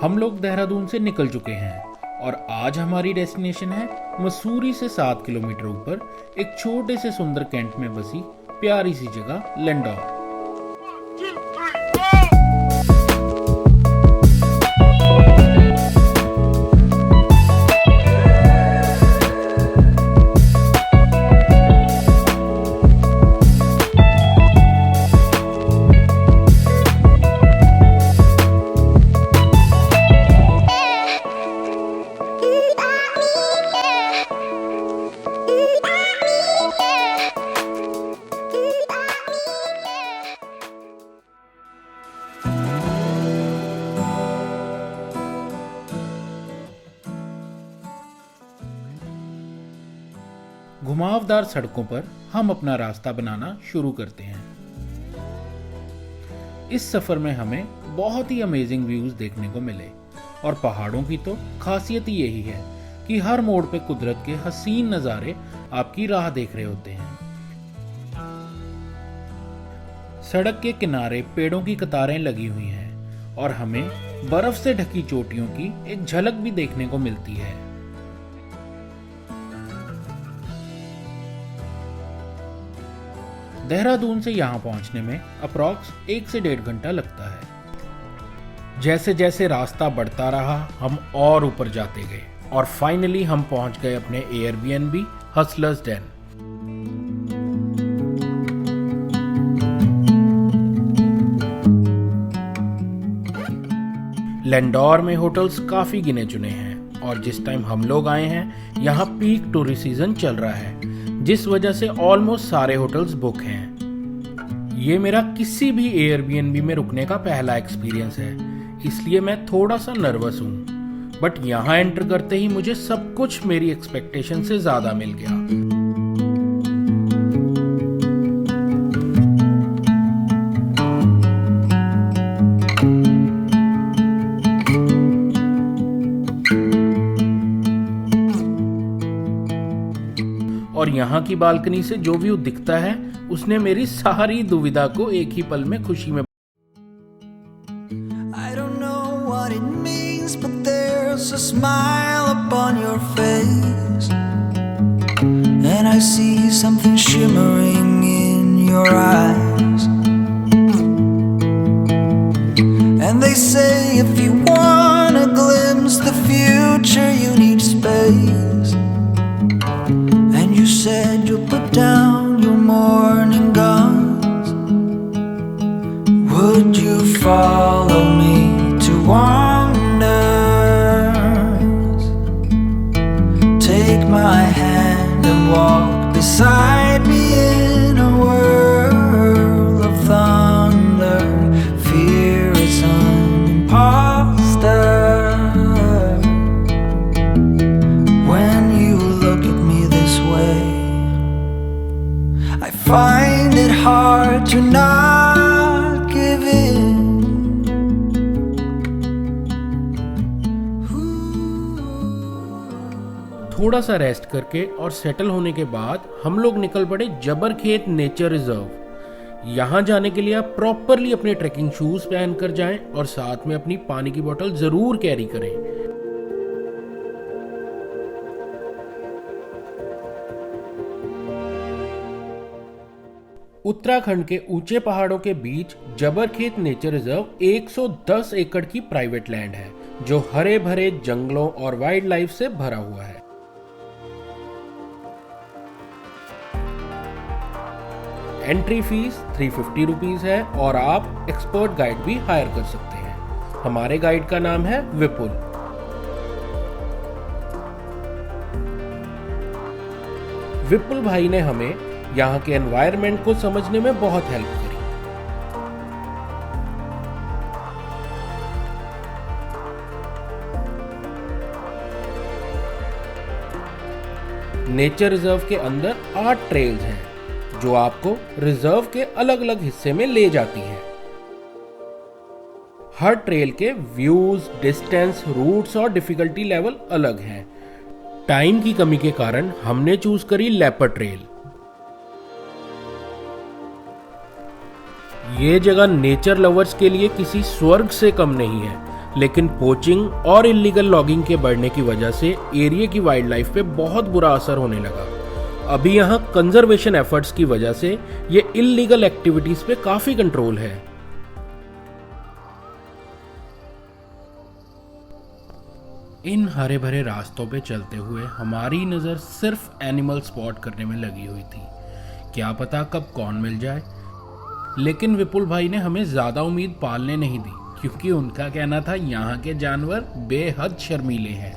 हम लोग देहरादून से निकल चुके हैं और आज हमारी डेस्टिनेशन है मसूरी से 7 किलोमीटर ऊपर एक छोटे से सुंदर कैंट में बसी प्यारी सी जगह लैंडौर। घुमावदार सड़कों पर हम अपना रास्ता बनाना शुरू करते हैं। इस सफर में हमें बहुत ही अमेजिंग व्यूज देखने को मिले और पहाड़ों की तो खासियत ही यही है कि हर मोड़ पे कुदरत के हसीन नज़ारे आपकी राह देख रहे होते हैं। सड़क के किनारे पेड़ों की कतारें लगी हुई हैं और हमें बर्फ से ढकी चोटियों की एक झलक भी देखने को मिलती है। देहरादून से यहाँ पहुँचने में अप्रॉक्स 1 से 1.5 घंटा लगता है। जैसे जैसे रास्ता बढ़ता रहा हम और ऊपर जाते गए और फाइनली हम पहुँच गए अपने एयरबीएनबी हसलर्स डेन। लैंडौर में होटल्स काफ़ी गिने चुने हैं और जिस टाइम हम लोग आए हैं यहाँ पीक टूरिस्ट सीजन चल रहा है, जिस वजह से ऑलमोस्ट सारे होटल्स बुक हैं। ये मेरा किसी भी एयरबीएनबी में रुकने का पहला एक्सपीरियंस है, इसलिए मैं थोड़ा सा नर्वस हूँ, बट यहाँ एंटर करते ही मुझे सब कुछ मेरी एक्सपेक्टेशन से ज़्यादा मिल गया। और यहाँ की बालकनी से जो व्यू दिखता है उसने मेरी सारी दुविधा को एक ही पल में खुशी में। I don't know what it means, but there's a smile upon your face, and I see something shimmering in your eyes. And they say if you want to glimpse the future, you need space. You said you'll put down your morning guns. Would you follow me to wonders? Take my hand and walk beside me in a world of thunder. Fear is an imposter. When you look at me this way, I find it hard to not give in. थोड़ा सा rest करके और settle होने के बाद हम लोग निकल पड़े जबरखेत नेचर रिजर्व। यहाँ जाने के लिए आप प्रॉपरली अपने ट्रैकिंग शूज पहन कर जाएं और साथ में अपनी पानी की बोतल जरूर कैरी करें। उत्तराखंड के ऊंचे पहाड़ों के बीच जबरखेत नेचर रिजर्व 110 एकड़ की प्राइवेट लैंड है जो हरे भरे जंगलों और वाइल्ड लाइफ से भरा हुआ है। एंट्री फीस 350 रुपीज है और आप एक्सपर्ट गाइड भी हायर कर सकते हैं। हमारे गाइड का नाम है विपुल। विपुल भाई ने हमें यहाँ के एनवायरनमेंट को समझने में बहुत हेल्प करी। नेचर रिजर्व के अंदर 8 ट्रेल्स हैं जो आपको रिजर्व के अलग अलग हिस्से में ले जाती हैं। हर ट्रेल के व्यूज, डिस्टेंस, रूट्स और डिफिकल्टी लेवल अलग हैं। टाइम की कमी के कारण हमने चूज करी लेपर्ड ट्रेल। ये जगह नेचर लवर्स के लिए किसी स्वर्ग से कम नहीं है। लेकिन पोचिंग और इलीगल लॉगिंग के बढ़ने की वजह से एरिया की वाइल्ड लाइफ पे बहुत बुरा असर होने लगा। अभी यहाँ कंजर्वेशन एफर्ट्स की वजह से ये इलीगल एक्टिविटीज पे काफी कंट्रोल है। इन हरे भरे रास्तों पे चलते हुए हमारी नज़र सिर्फ एनिमल स्पॉट करने में लगी हुई थी। क्या पता कब कौन मिल जाए। लेकिन विपुल भाई ने हमें ज़्यादा उम्मीद पालने नहीं दी, क्योंकि उनका कहना था यहाँ के जानवर बेहद शर्मीले हैं।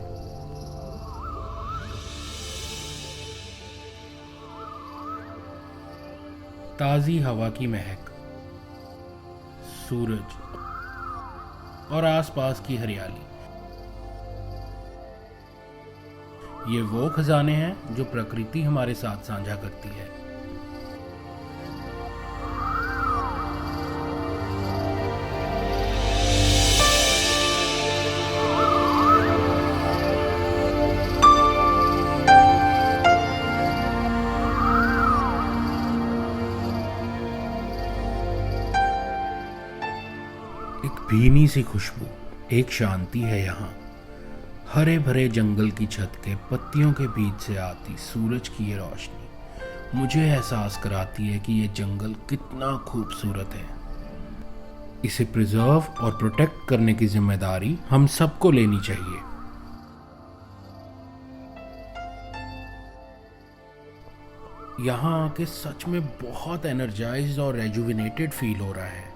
ताज़ी हवा की महक, सूरज और आसपास की हरियाली, ये वो खजाने हैं जो प्रकृति हमारे साथ साझा करती है। एक भीनी सी खुशबू, एक शांति है यहाँ। हरे भरे जंगल की छत के पत्तियों के बीच से आती सूरज की ये रोशनी मुझे एहसास कराती है कि ये जंगल कितना खूबसूरत है। इसे प्रिजर्व और प्रोटेक्ट करने की जिम्मेदारी हम सबको लेनी चाहिए। यहाँ आके सच में बहुत एनर्जाइज्ड और रेजुविनेटेड फील हो रहा है।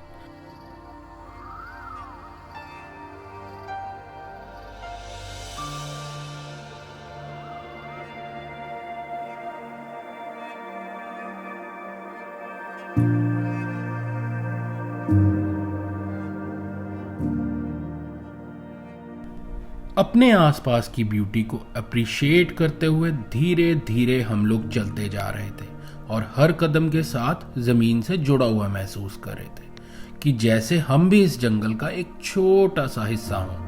अपने आसपास की ब्यूटी को अप्रिशिएट करते हुए धीरे धीरे हम लोग चलते जा रहे थे और हर कदम के साथ जमीन से जुड़ा हुआ महसूस कर रहे थे कि जैसे हम भी इस जंगल का एक छोटा सा हिस्सा हों।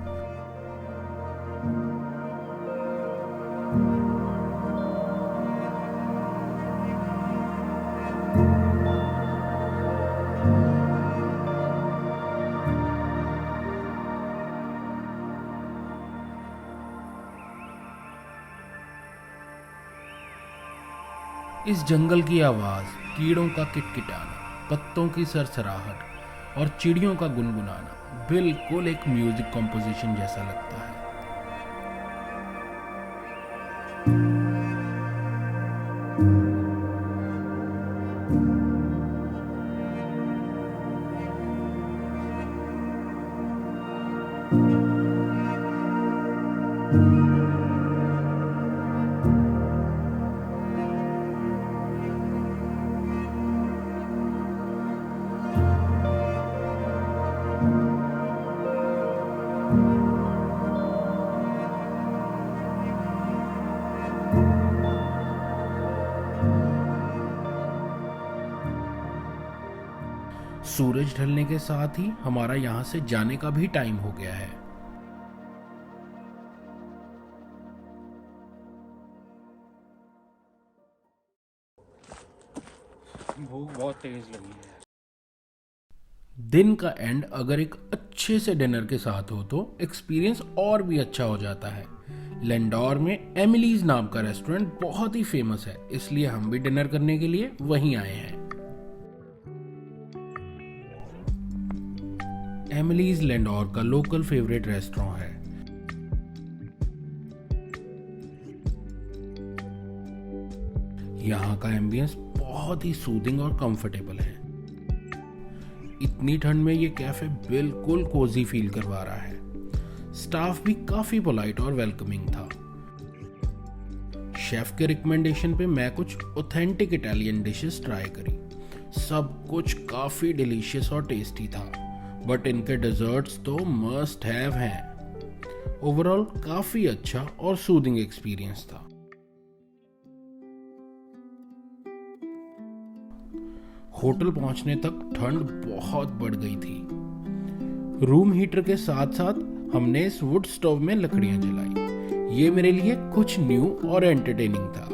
इस जंगल की आवाज, कीड़ों का किटकिटाना, पत्तों की सरसराहट और चिड़ियों का गुनगुनाना बिल्कुल एक म्यूजिक कॉम्पोजिशन जैसा लगता है। सूरज ढलने के साथ ही हमारा यहाँ से जाने का भी टाइम हो गया है। भूख बहुत तेज लगी है। दिन का एंड अगर एक अच्छे से डिनर के साथ हो तो एक्सपीरियंस और भी अच्छा हो जाता है। लेंडोर में एमिलीज नाम का रेस्टोरेंट बहुत ही फेमस है, इसलिए हम भी डिनर करने के लिए वहीं आए हैं। एमिलीज लेंडोर का लोकल फेवरेट रेस्टोरेंट है। यहाँ का एम्बियंस बहुत ही सूदिंग और कंफर्टेबल है। इतनी ठंड में ये कैफे बिल्कुल कोजी फील करवा रहा है। स्टाफ भी काफी पोलाइट और वेलकमिंग था। शेफ के रिकमेंडेशन पे मैं कुछ ऑथेंटिक इटालियन डिशेस ट्राई करी। सब कुछ काफी डिलीशियस और टेस्टी था, बट इनके डेजर्ट्स तो मस्ट हैव हैं। ओवरऑल काफी अच्छा और सूदिंग एक्सपीरियंस था। होटल पहुंचने तक ठंड बहुत बढ़ गई थी। रूम हीटर के साथ साथ हमने इस वुड स्टोव में लकड़ियां जलाई। ये मेरे लिए कुछ न्यू और एंटरटेनिंग था।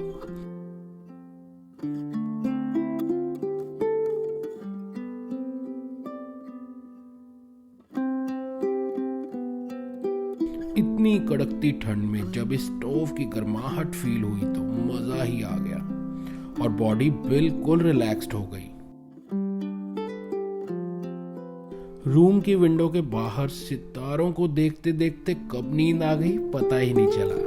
इतनी कड़कती ठंड में जब इस स्टोव की गर्माहट फील हुई तो मजा ही आ गया और बॉडी बिल्कुल रिलैक्स्ड हो गई। रूम की विंडो के बाहर सितारों को देखते देखते कब नींद आ गई पता ही नहीं चला।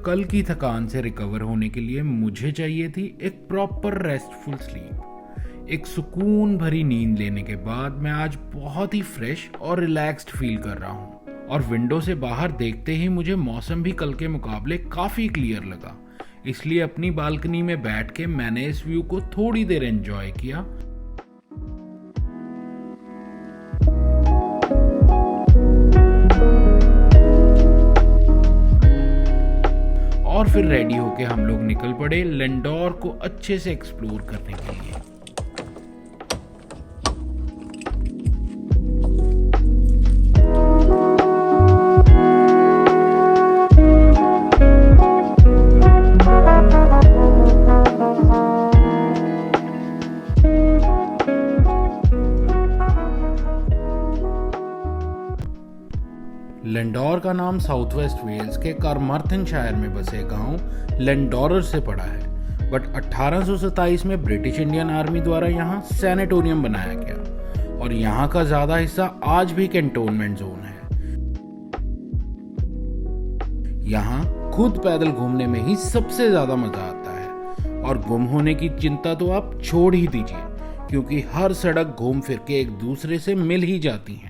कल की थकान से रिकवर होने के लिए मुझे चाहिए थी एक प्रॉपर रेस्टफुल स्लीप। एक सुकून भरी नींद लेने के बाद मैं आज बहुत ही फ्रेश और रिलैक्स्ड फील कर रहा हूँ और विंडो से बाहर देखते ही मुझे मौसम भी कल के मुकाबले काफी क्लियर लगा। इसलिए अपनी बालकनी में बैठ के मैंने इस व्यू को थोड़ी देर एंजॉय किया और फिर रेडी होके हम लोग निकल पड़े लेंडोर को अच्छे से एक्सप्लोर करने के लिए। लेंडोर का नाम साउथ वेस्ट वेल्स के कार्मार्थनशायर में बसे गांव लेंडोरर से पड़ा है, बट 1827 में ब्रिटिश इंडियन आर्मी द्वारा यहाँ सैनिटोरियम बनाया गया और यहाँ का ज्यादा हिस्सा आज भी कैंटोनमेंट जोन है। यहाँ खुद पैदल घूमने में ही सबसे ज्यादा मजा आता है और गुम होने की चिंता तो आप छोड़ ही दीजिए क्योंकि हर सड़क घूम फिर के एक दूसरे से मिल ही जाती हैं।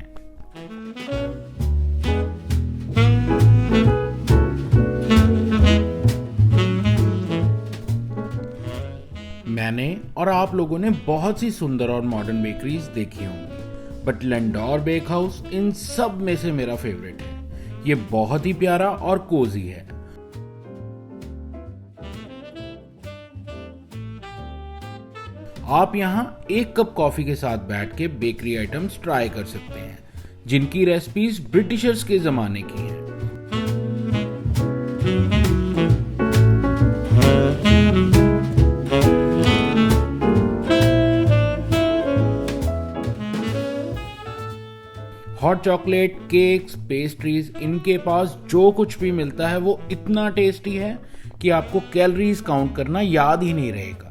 मैंने और आप लोगों ने बहुत सी सुंदर और मॉडर्न बेकरीज देखी होंगी, बट लेंडोर बेक हाउस इन सब में से मेरा फेवरेट है। ये बहुत ही प्यारा और कोजी है। आप यहाँ एक कप कॉफी के साथ बैठ के बेकरी आइटम्स ट्राई कर सकते हैं जिनकी रेसिपीज ब्रिटिशर्स के जमाने की हैं। हॉट चॉकलेट, केक्स, पेस्ट्रीज, इनके पास जो कुछ भी मिलता है वो इतना टेस्टी है कि आपको कैलोरीज काउंट करना याद ही नहीं रहेगा।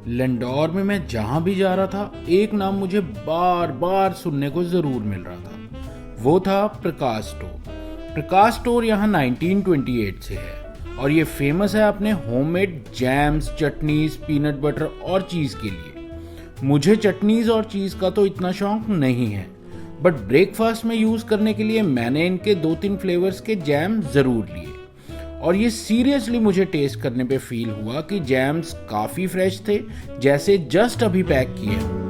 लेंडोर में मैं जहां भी जा रहा था एक नाम मुझे बार बार सुनने को जरूर मिल रहा था, वो था प्रकाश स्टोर। प्रकाश स्टोर यहाँ 1928 से है और ये फेमस है अपने homemade jams, chutneys, peanut butter और चीज के लिए। मुझे चटनीज और चीज का तो इतना शौक नहीं है, बट ब्रेकफास्ट में यूज करने के लिए मैंने इनके 2-3 फ्लेवर्स के जैम जरूर लिए और ये सीरियसली मुझे टेस्ट करने पे फील हुआ कि जैम्स काफी फ्रेश थे, जैसे जस्ट अभी पैक किए हैं।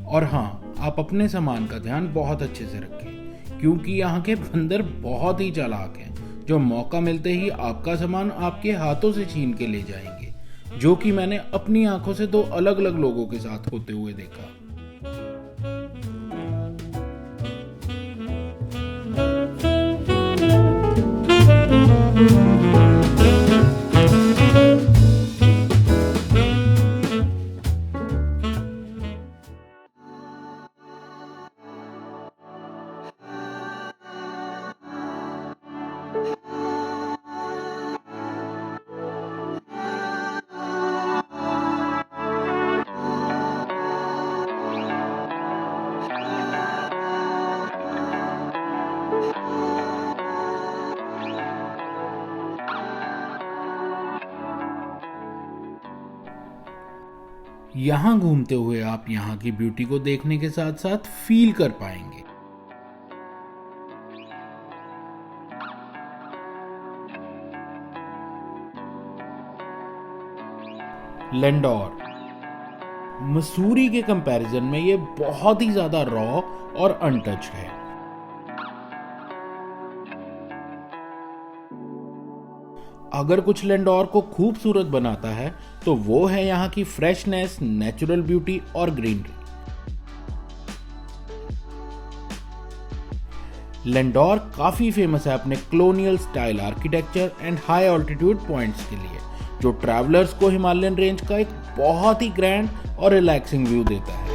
और हाँ, आप अपने सामान का ध्यान बहुत अच्छे से रखें क्योंकि यहाँ के बंदर बहुत ही चालाक हैं जो मौका मिलते ही आपका सामान आपके हाथों से छीन के ले जाएंगे, जो कि मैंने अपनी आंखों से 2 अलग अलग लोगों के साथ होते हुए देखा। यहाँ घूमते हुए आप यहाँ की ब्यूटी को देखने के साथ साथ फील कर पाएंगे। लेंडोर मसूरी के कंपैरिजन में ये बहुत ही ज्यादा रॉ और अनटच है। अगर कुछ लैंडोर को खूबसूरत बनाता है तो वो है यहाँ की फ्रेशनेस, नेचुरल ब्यूटी और ग्रीनरी। लैंडोर काफी फेमस है अपने colonial style architecture and high altitude points के लिए, जो ट्रैवलर्स को हिमालयन रेंज का एक बहुत ही ग्रैंड और रिलैक्सिंग व्यू देता है।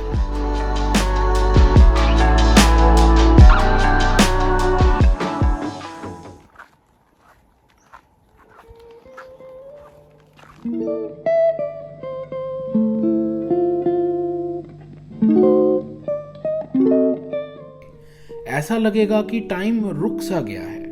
ऐसा लगेगा कि टाइम रुक सा गया है।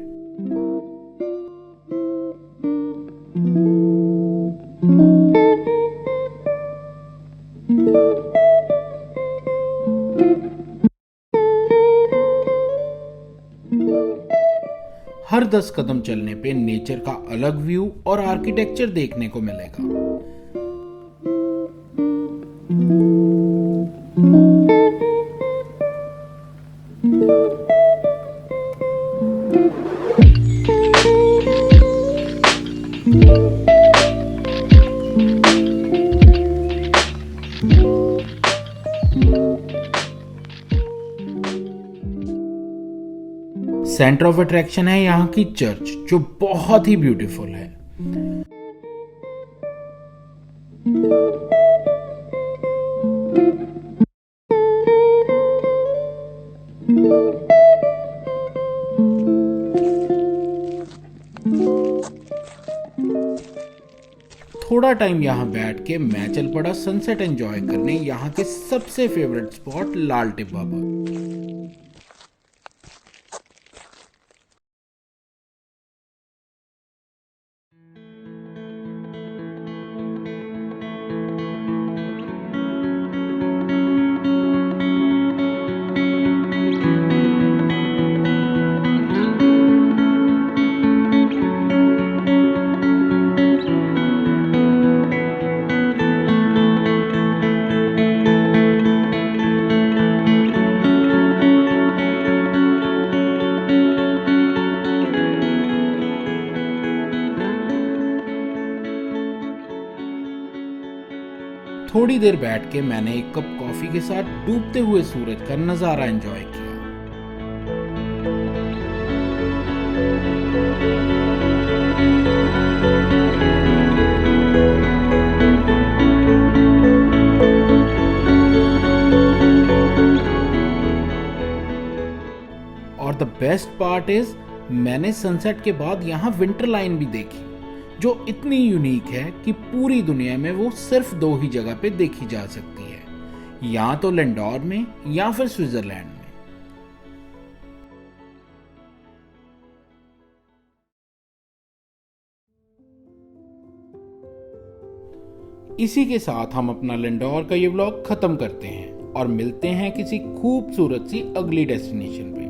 हर 10 कदम चलने पे नेचर का अलग व्यू और आर्किटेक्चर देखने को मिलेगा। सेंटर ऑफ अट्रैक्शन है यहाँ की चर्च, जो बहुत ही ब्यूटीफुल है। थोड़ा टाइम यहाँ बैठ के मैं चल पड़ा सनसेट एंजॉय करने यहाँ के सबसे फेवरेट स्पॉट लाल टिब्बा पर। थोड़ी देर बैठ के मैंने एक कप कॉफी के साथ डूबते हुए सूरज का नजारा एंजॉय किया। और द बेस्ट पार्ट इज, मैंने सनसेट के बाद यहाँ विंटर लाइन भी देखी, जो इतनी यूनिक है कि पूरी दुनिया में वो सिर्फ 2 ही जगह पे देखी जा सकती है, या तो लैंडोर में या फिर स्विट्जरलैंड में। इसी के साथ हम अपना लैंडोर का ये व्लॉग खत्म करते हैं और मिलते हैं किसी खूबसूरत सी अगली डेस्टिनेशन पे।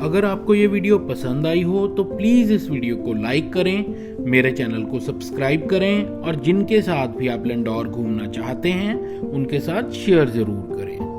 अगर आपको ये वीडियो पसंद आई हो तो प्लीज़ इस वीडियो को लाइक करें, मेरे चैनल को सब्सक्राइब करें और जिनके साथ भी आप लैंडोर घूमना चाहते हैं उनके साथ शेयर ज़रूर करें।